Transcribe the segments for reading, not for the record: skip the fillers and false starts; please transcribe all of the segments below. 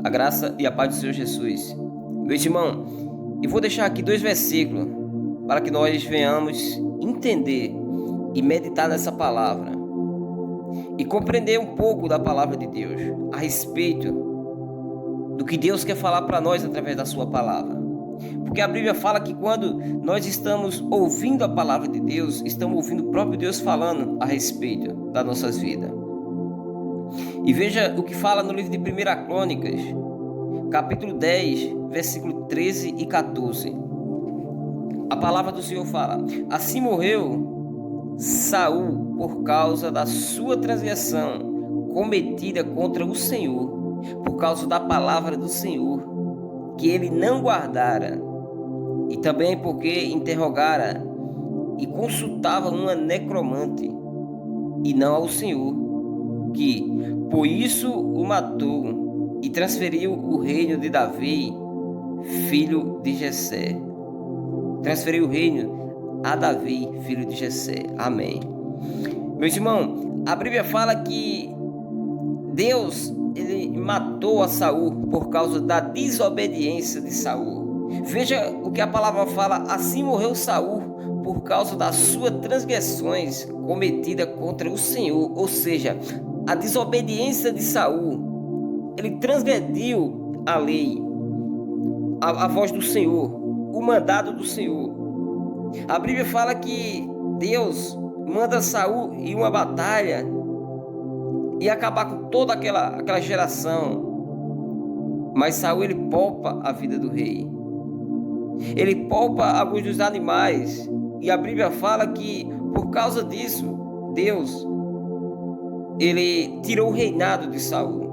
A graça e a paz do Senhor Jesus. Meu irmão, eu vou deixar aqui 2 versículos para que nós venhamos entender e meditar nessa palavra e compreender um pouco da palavra de Deus a respeito do que Deus quer falar para nós através da sua palavra. Porque a Bíblia fala que quando nós estamos ouvindo a palavra de Deus, estamos ouvindo o próprio Deus falando a respeito das nossas vidas. E veja o que fala no livro de 1 Crônicas, capítulo 10, versículo 13 e 14. A palavra do Senhor fala: assim morreu Saul por causa da sua transgressão cometida contra o Senhor, por causa da palavra do Senhor que ele não guardara, e também porque interrogara e consultava uma necromante, e não ao Senhor, que por isso o matou e transferiu o reino de Davi, filho de Jessé. Transferiu o reino a Davi, filho de Jessé. Amém. Meus irmãos, a Bíblia fala que Deus, ele matou a Saul por causa da desobediência de Saul. Veja o que a palavra fala: assim morreu Saul por causa das suas transgressões cometidas contra o Senhor. Ou seja, a desobediência de Saul, ele transgrediu a lei, a voz do Senhor, o mandado do Senhor. A Bíblia fala que Deus manda Saul ir uma batalha e acabar com toda aquela geração. Mas Saul, ele poupa a vida do rei. Ele poupa alguns dos animais. E a Bíblia fala que por causa disso, Deus, ele tirou o reinado de Saul.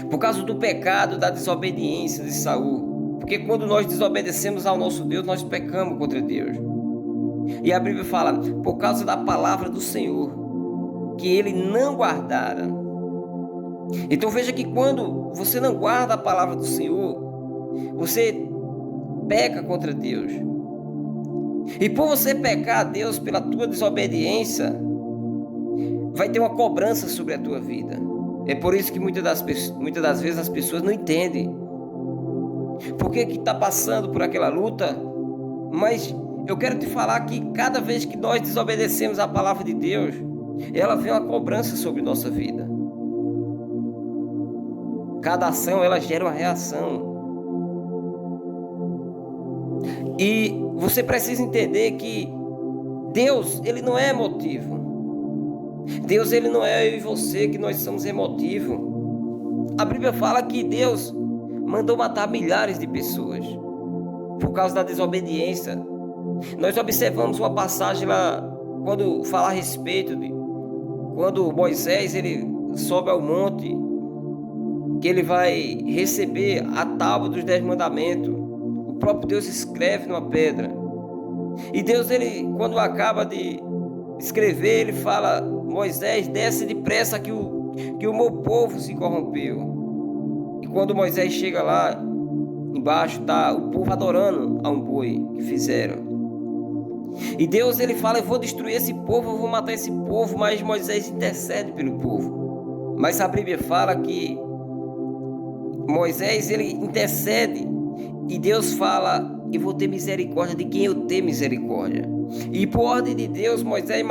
Por causa do pecado, da desobediência de Saul. Porque quando nós desobedecemos ao nosso Deus, nós pecamos contra Deus. E a Bíblia fala: por causa da palavra do Senhor, que ele não guardara. Então veja que quando você não guarda a palavra do Senhor, você peca contra Deus. E por você pecar a Deus pela tua desobediência, vai ter uma cobrança sobre a tua vida. É por isso que muitas das vezes as pessoas não entendem por que está passando por aquela luta. Mas eu quero te falar que cada vez que nós desobedecemos a palavra de Deus, ela vem uma cobrança sobre nossa vida. Cada ação, ela gera uma reação. E você precisa entender que Deus, ele não é emotivo. Deus, ele não é eu e você, que nós somos emotivos. A Bíblia fala que Deus mandou matar milhares de pessoas por causa da desobediência. Nós observamos uma passagem lá, quando fala a respeito de quando Moisés, ele sobe ao monte, que ele vai receber a tábua dos 10 mandamentos. O próprio Deus escreve numa pedra. E Deus, ele, quando acaba de escrever, ele fala: Moisés, desce depressa que o meu povo se corrompeu. E quando Moisés chega lá, embaixo está o povo adorando a um boi que fizeram. E Deus, ele fala: eu vou destruir esse povo, eu vou matar esse povo. Mas Moisés intercede pelo povo. Mas a Bíblia fala que Moisés, ele intercede, e Deus fala: eu vou ter misericórdia de quem eu ter misericórdia. E por ordem de Deus, Moisés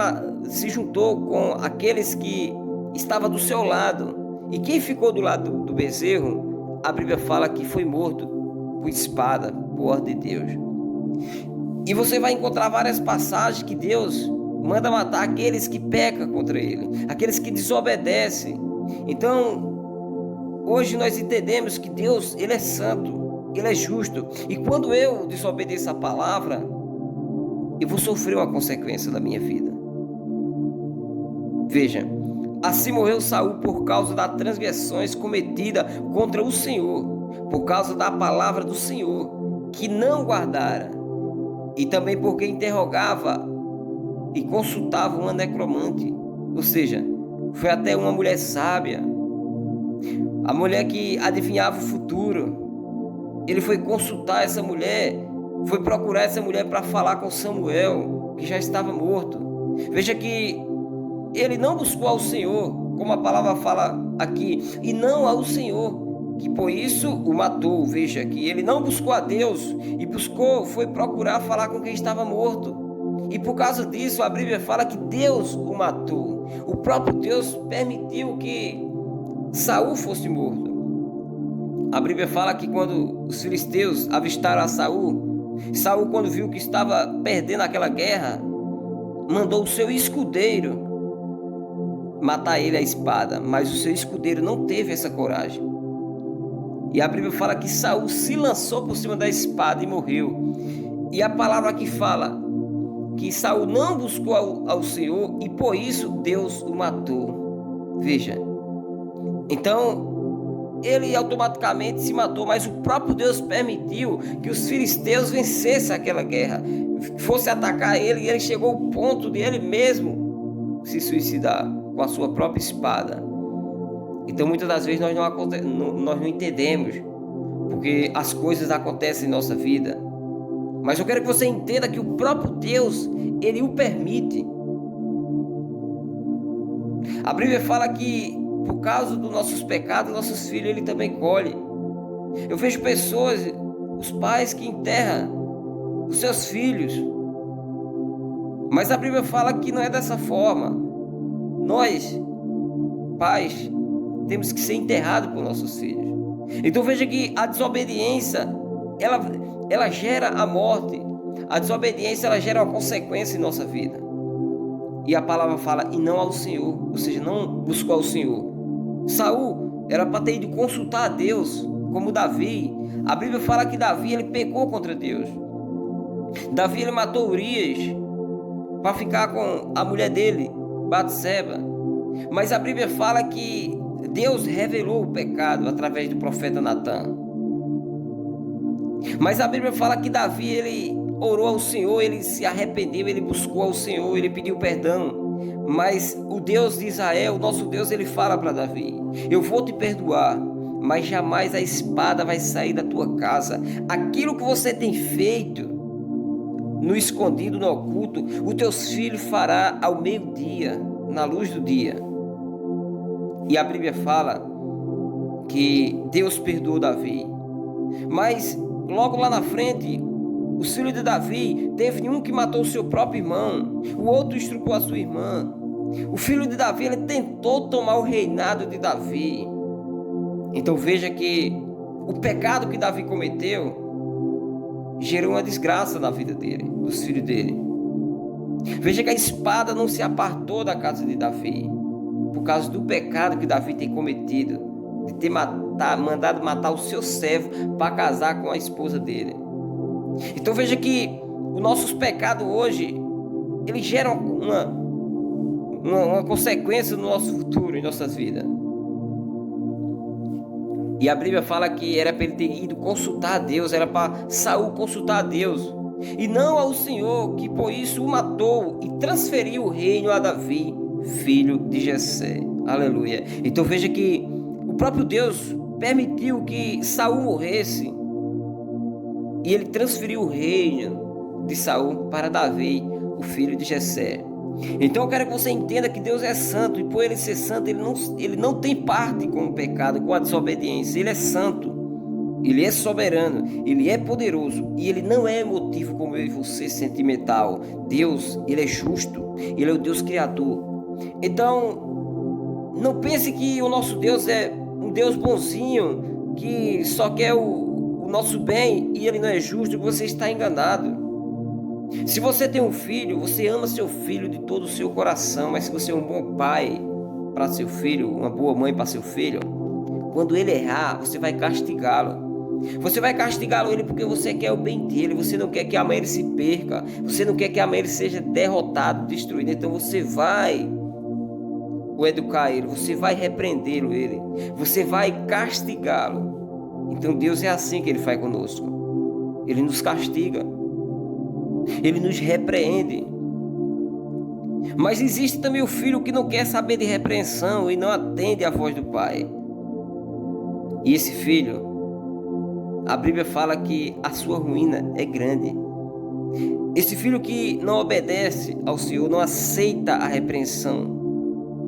se juntou com aqueles que estavam do seu lado. E quem ficou do lado do bezerro, a Bíblia fala que foi morto por espada, por ordem de Deus. E você vai encontrar várias passagens que Deus manda matar aqueles que pecam contra Ele, aqueles que desobedecem. Então, hoje nós entendemos que Deus, ele é santo, ele é justo. E quando eu desobedeço a palavra, eu vou sofrer uma consequência da minha vida. Veja, assim morreu Saul por causa das transgressões cometidas contra o Senhor, por causa da palavra do Senhor, que não guardara. E também porque interrogava e consultava uma necromante. Ou seja, foi até uma mulher sábia, a mulher que adivinhava o futuro. Ele foi consultar essa mulher, foi procurar essa mulher para falar com Samuel, que já estava morto. Veja que ele não buscou ao Senhor, como a palavra fala aqui, e não ao Senhor que por isso o matou. Veja que ele não buscou a Deus e foi procurar falar com quem estava morto. E por causa disso a Bíblia fala que Deus o matou. O próprio Deus permitiu que Saul fosse morto. A Bíblia fala que quando os filisteus avistaram a Saul, Saul, quando viu que estava perdendo aquela guerra, mandou o seu escudeiro matar ele à espada, mas o seu escudeiro não teve essa coragem. E a Bíblia fala que Saul se lançou por cima da espada e morreu. E a palavra aqui fala que Saul não buscou ao Senhor e por isso Deus o matou. Veja, então ele automaticamente se matou, mas o próprio Deus permitiu que os filisteus vencessem aquela guerra, fosse atacar ele, e ele chegou ao ponto de ele mesmo se suicidar com a sua própria espada. Então muitas das vezes nós não entendemos porque as coisas acontecem em nossa vida. Mas eu quero que você entenda que o próprio Deus, Ele o permite. A Bíblia fala que por causa dos nossos pecados, nossos filhos Ele também colhe. Eu vejo pessoas, os pais que enterram os seus filhos. Mas a Bíblia fala que não é dessa forma. Nós, pais, temos que ser enterrados por nossos filhos. Então veja que a desobediência, ela gera a morte. A desobediência, ela gera uma consequência em nossa vida. E a palavra fala, e não ao Senhor, ou seja, não buscou ao Senhor. Saul era para ter ido consultar a Deus, como Davi. A Bíblia fala que Davi, ele pecou contra Deus. Davi, ele matou Urias para ficar com a mulher dele, Batseba. Mas a Bíblia fala que Deus revelou o pecado através do profeta Natã. Mas a Bíblia fala que Davi, ele orou ao Senhor, ele se arrependeu, ele buscou ao Senhor, ele pediu perdão. Mas o Deus de Israel, o nosso Deus, ele fala para Davi: eu vou te perdoar, mas jamais a espada vai sair da tua casa. Aquilo que você tem feito no escondido, no oculto, os teus filhos fará ao meio-dia, na luz do dia. E a Bíblia fala que Deus perdoou Davi. Mas logo lá na frente, os filhos de Davi, teve um que matou o seu próprio irmão, o outro estrupou a sua irmã. O filho de Davi, ele tentou tomar o reinado de Davi. Então veja que o pecado que Davi cometeu gerou uma desgraça na vida dele, dos filhos dele. Veja que a espada não se apartou da casa de Davi, por causa do pecado que Davi tem cometido, de ter mandado matar o seu servo para casar com a esposa dele. Então veja que os nossos pecados hoje, eles geram uma consequência no nosso futuro, em nossas vidas. E a Bíblia fala que era para ele ter ido consultar a Deus, era para Saul consultar a Deus, e não ao Senhor, que por isso o matou e transferiu o reino a Davi, filho de Jessé. Aleluia. Então veja que o próprio Deus permitiu que Saul morresse, e ele transferiu o reino de Saul para Davi, o filho de Jessé. Então eu quero que você entenda que Deus é santo, e por ele ser santo, ele não tem parte com o pecado, com a desobediência. Ele é santo, ele é soberano, ele é poderoso, e ele não é emotivo como eu e você, sentimental. Deus, ele é justo, ele é o Deus criador. Então não pense que o nosso Deus é um Deus bonzinho, que só quer o nosso bem, e ele não é justo, que você está enganado. Se você tem um filho, você ama seu filho de todo o seu coração, mas se você é um bom pai para seu filho, uma boa mãe para seu filho, quando ele errar, você vai castigá-lo. Você vai castigá-lo ele porque você quer o bem dele, você não quer que amanhã ele se perca, você não quer que amanhã ele seja derrotado, destruído. Então você vai o educar ele, você vai repreendê-lo ele, você vai castigá-lo. Então Deus é assim que ele faz conosco. Ele nos castiga, ele nos repreende. Mas existe também o filho que não quer saber de repreensão e não atende à voz do pai. E esse filho, a Bíblia fala que a sua ruína é grande. Esse filho que não obedece ao Senhor, não aceita a repreensão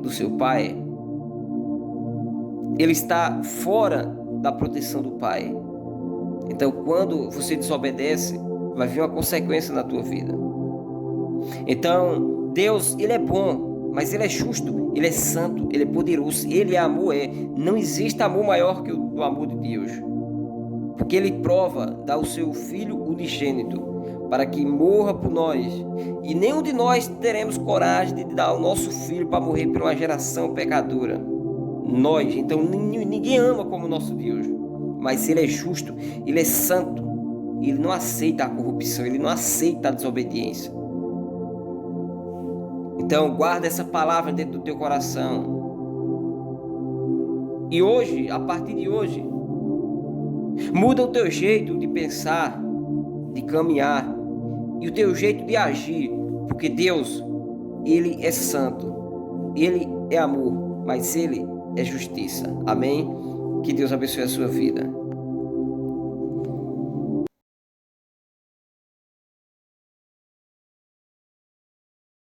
do seu pai, ele está fora da proteção do Pai. Então, quando você desobedece, vai vir uma consequência na tua vida. Então, Deus, Ele é bom, mas Ele é justo, Ele é santo, Ele é poderoso, Ele é amor, Não existe amor maior que o amor de Deus. Porque Ele prova, dá o seu Filho unigênito, para que morra por nós. E nenhum de nós teremos coragem de dar o nosso Filho para morrer por uma geração pecadora. Nós, então ninguém ama como o nosso Deus. Mas Ele é justo, Ele é santo, Ele não aceita a corrupção, Ele não aceita a desobediência. Então guarda essa palavra dentro do teu coração. E hoje, a partir de hoje, muda o teu jeito de pensar, de caminhar e o teu jeito de agir, porque Deus, Ele é santo, Ele é amor, mas Ele é justiça. Amém? Que Deus abençoe a sua vida.